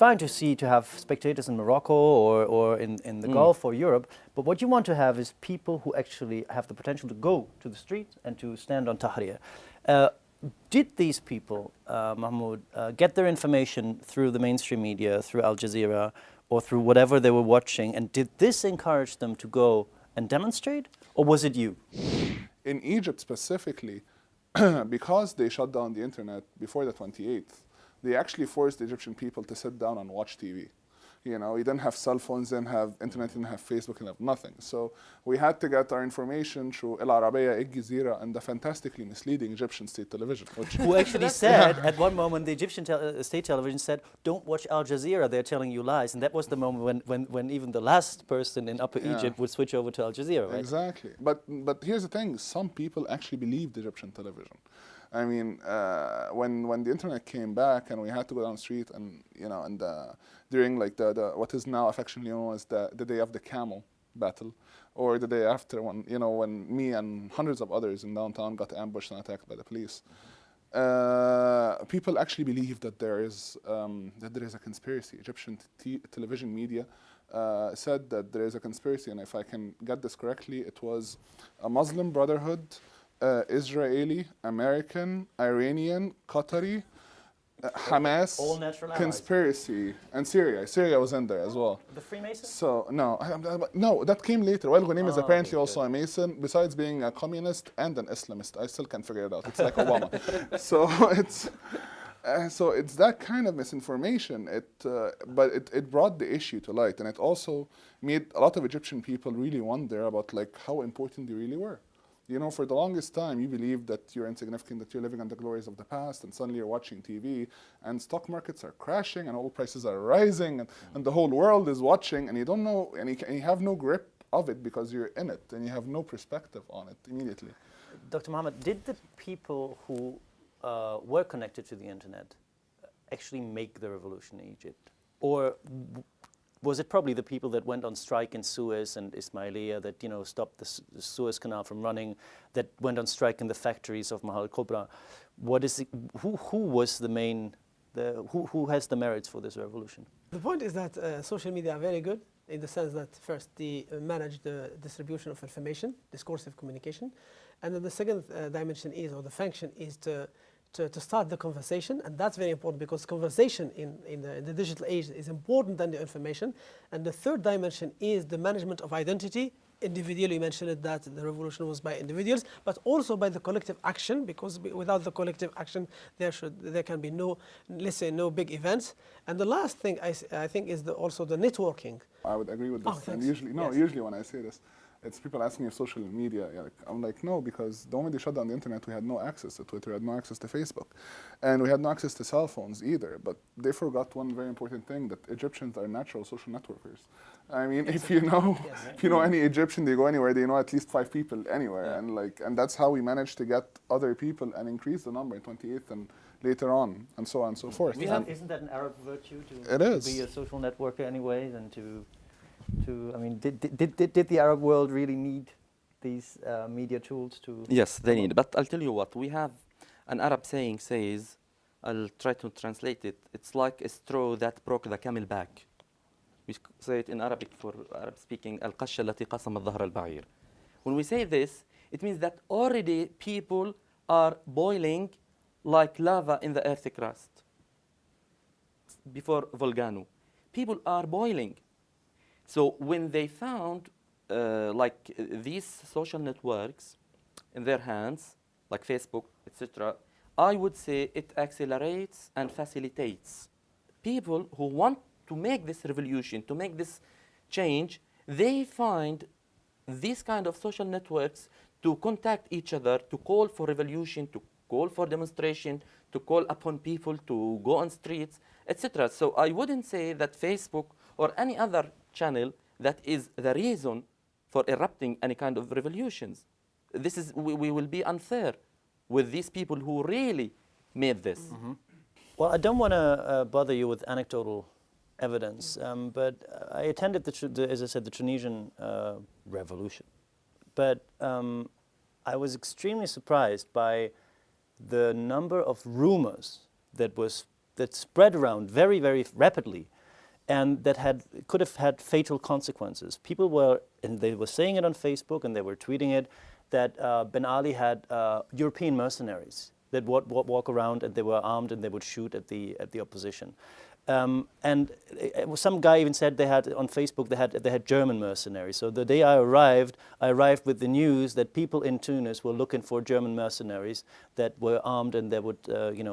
fine to have spectators in Morocco or in the Gulf or Europe, but what you want to have is people who actually have the potential to go to the street and to stand on Tahrir. Did these people, Mahmoud, get their information through the mainstream media, through Al Jazeera, or through whatever they were watching, and did this encourage them to go and demonstrate, or was it you? In Egypt specifically, because they shut down the internet before the 28th, they actually forced the Egyptian people to sit down and watch TV. You know, you didn't have cell phones, didn't have internet, didn't have Facebook, didn't have nothing. So we had to get our information through El Arabiya, Al Jazeera, and the fantastically misleading Egyptian state television. Who actually said, at one moment, the Egyptian state television said, don't watch Al Jazeera, they're telling you lies. And that was the moment when even the last person in Upper Egypt would switch over to Al Jazeera, right? Exactly. But here's the thing, some people actually believed Egyptian television. I mean, when the internet came back and we had to go down the street and, you know, and during like the what is now affectionately known as the day of the camel battle, or the day after when, you know, when me and hundreds of others in downtown got ambushed and attacked by the police, people actually believe that there is a conspiracy. Egyptian television media said that there is a conspiracy, and if I can get this correctly, it was a Muslim Brotherhood, Israeli, American, Iranian, Qatari, Hamas, all natural conspiracy, and Syria. Syria was in there as well. The Freemasons? So no, that came later. Wael Ghunim is apparently also a Mason, besides being a communist and an Islamist. I still can't figure it out. It's like Obama. So it's that kind of misinformation. But it brought the issue to light, and it also made a lot of Egyptian people really wonder about like how important they really were. You know, for the longest time, you believed that you're insignificant, that you're living on the glories of the past, and suddenly you're watching TV, and stock markets are crashing, and oil prices are rising, and the whole world is watching, and you don't know, and you have no grip of it because you're in it, and you have no perspective on it immediately. Dr. Mohammed, did the people who were connected to the internet actually make the revolution in Egypt? Or was it probably the people that went on strike in Suez and Ismailia that, you know, stopped the Suez Canal from running, that went on strike in the factories of Mahal al-Kubra? Who was the main, who has the merits for this revolution? The point is that social media are very good in the sense that first they manage the distribution of information, discursive communication, and then the second dimension is, or the function is to start the conversation, and that's very important because conversation in the digital age is important than the information. And the third dimension is the management of identity. Individually, you mentioned it, that the revolution was by individuals, but also by the collective action, because without the collective action, there can be no, let's say, no big events. And the last thing I think is also the networking. I would agree with this. And usually when I say this, it's people asking if social media. I'm like, no, because the moment they shut down the internet, we had no access to Twitter, we had no access to Facebook, and we had no access to cell phones either. But they forgot one very important thing, that Egyptians are natural social networkers. I mean, if you know any Egyptian, they go anywhere, they know at least 5 people anywhere, and that's how we managed to get other people and increase the number in 28th and later on, and so on and so forth. Isn't that an Arab virtue to be a social networker anyways, and I mean, did the Arab world really need these media tools to? Yes, they need. But I'll tell you what, we have an Arab saying says, I'll try to translate it. It's like a straw that broke the camel back. We say it in Arabic for Arab speaking, القشة التي قسمت ظهر البعير. When we say this, it means that already people are boiling like lava in the earth crust. Before volcano, people are boiling. So when they found like these social networks in their hands, like Facebook, etc., I would say it accelerates and facilitates. People who want to make this revolution, to make this change, they find these kind of social networks to contact each other, to call for revolution, to call for demonstration, to call upon people to go on streets, etc. So I wouldn't say that Facebook or any other channel that is the reason for erupting any kind of revolutions. We will be unfair with these people who really made this. Mm-hmm. Well, I don't want to bother you with anecdotal evidence, but I attended, as I said, the Tunisian revolution. But I was extremely surprised by the number of rumors that was that spread around very, very rapidly, and that could have had fatal consequences. People were, and they were saying it on Facebook, and they were tweeting it, that Ben Ali had European mercenaries that would walk around, and they were armed, and they would shoot at the opposition. And some guy even said they had on Facebook they had German mercenaries. So the day I arrived with the news that people in Tunis were looking for German mercenaries that were armed and that would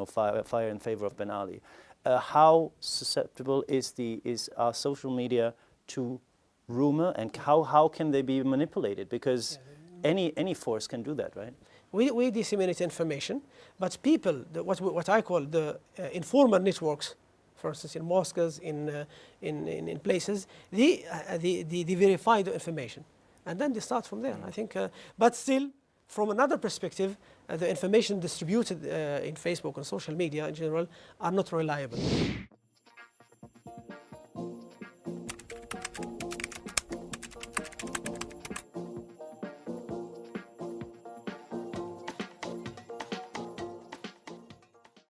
fire in favor of Ben Ali. How susceptible is our social media to rumor, and how can they be manipulated? Because any force can do that, right? We disseminate information, but people, what I call the informal networks, for instance, in mosques, in places, they verify the information, and then they start from there. I think, but still, from another perspective, the information distributed in Facebook and social media in general are not reliable.